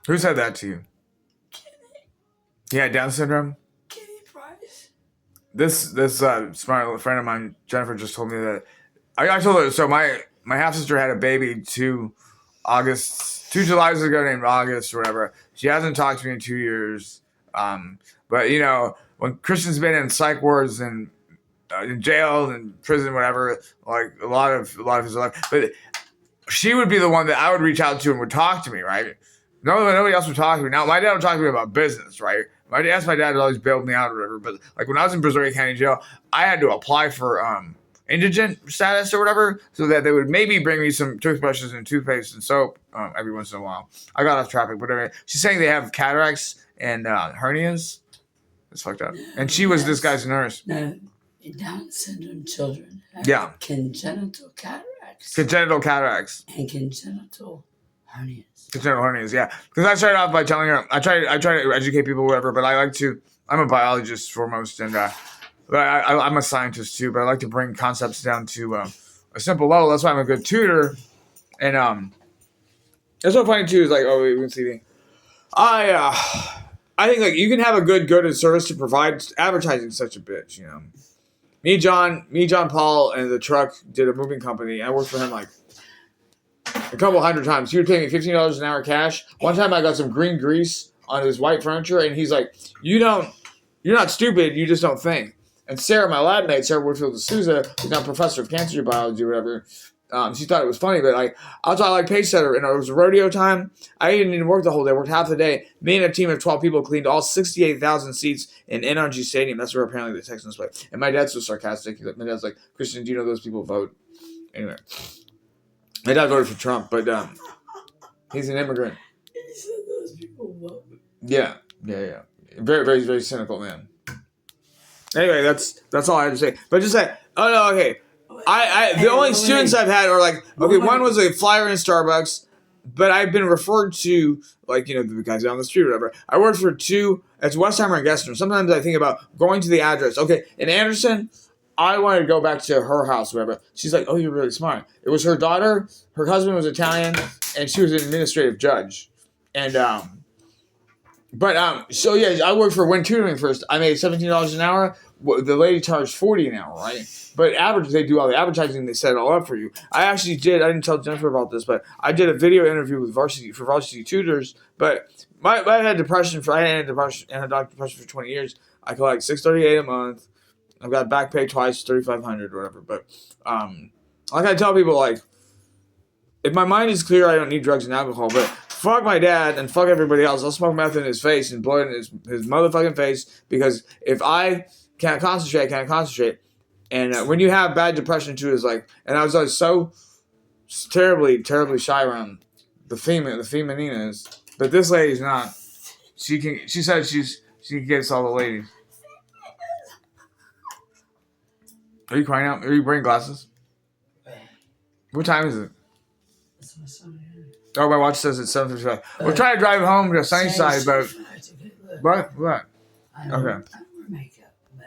Who said that to you? Kenny. Yeah, Down syndrome. Kenny Price. This smart friend of mine, Jennifer, just told me that. I told her. So my half sister had a baby 2 Julys ago named August or whatever. She hasn't talked to me in 2 years. But you know, when Christian's been in psych wards and in jail and prison, whatever, like a lot of his life, but she would be the one that I would reach out to and would talk to me, right? Nobody else would talk to me. Now, my dad would talk to me about business, right? My dad always bailed me out or whatever. But like when I was in Brazoria County Jail, I had to apply for indigent status or whatever, so that they would maybe bring me some toothbrushes and toothpaste and soap every once in a while. I got off topic, but anyway, she's saying they have cataracts and hernias. It's fucked up. And she was this guy's nurse. No, Down syndrome children have congenital cataracts. Congenital cataracts. And congenital hernias. Congenital hernias, yeah. Because I started off by telling her, I try to educate people, whatever, but I'm a biologist foremost, and but I'm a scientist too, but I like to bring concepts down to a simple level. That's why I'm a good tutor. And it's so funny too, is like, oh, we can see. I think like you can have a good and service to provide. Advertising such a bitch, you know. Me, John Paul, and the truck did a moving company. I worked for him like a couple hundred times. He would pay me $15 an hour cash. One time I got some green grease on his white furniture, and he's like, you're not stupid, you just don't think. And Sarah, my lab mate, Sarah Woodfield D'Souza, who's now professor of cancer biology or whatever, she thought it was funny, but like I was like pace setter, and it was rodeo time. I didn't even work the whole day, I worked half the day. Me and a team of 12 people cleaned all 68,000 seats in NRG Stadium. That's where apparently the Texans play. And my dad's so sarcastic. My dad's like, Christian, do you know those people vote? Anyway. My dad voted for Trump, but he's an immigrant. He said those people vote. Yeah. Very, very, very cynical man. Anyway, that's all I have to say. But just say, oh no, okay. The only students I've had are like, okay, one was a flyer in Starbucks, but I've been referred to, like, you know, the guys down the street or whatever. I worked for 2, it's Westheimer and Gessner. Sometimes I think about going to the address. Okay, in Anderson, I wanted to go back to her house, whatever. She's like, oh, you're really smart. It was her daughter, her husband was Italian, and she was an administrative judge. And, so yeah, I worked for Win Tutoring first. I made $17 an hour. The lady charged $40 an hour, right? But they do all the advertising. They set it all up for you. I didn't tell Jennifer about this, but I did a video interview with Varsity Tutors. But I had depression for 20 years. I collect $638 a month. I've got back pay twice, $3,500 or whatever. But like I tell people, like, if my mind is clear, I don't need drugs and alcohol. But fuck my dad and fuck everybody else. I'll smoke meth in his face and blow it in his motherfucking face, because if I can't concentrate, I can't concentrate. And when you have bad depression too, is like, and I was like so terribly, terribly shy around the femininas, but this lady's not. She said she gets all the ladies. Are you crying out? Are you wearing glasses? What time is it? That's my son here. Oh, my watch says it's 7:55. We're trying to drive home to Sunnyside, but what? Okay. We're making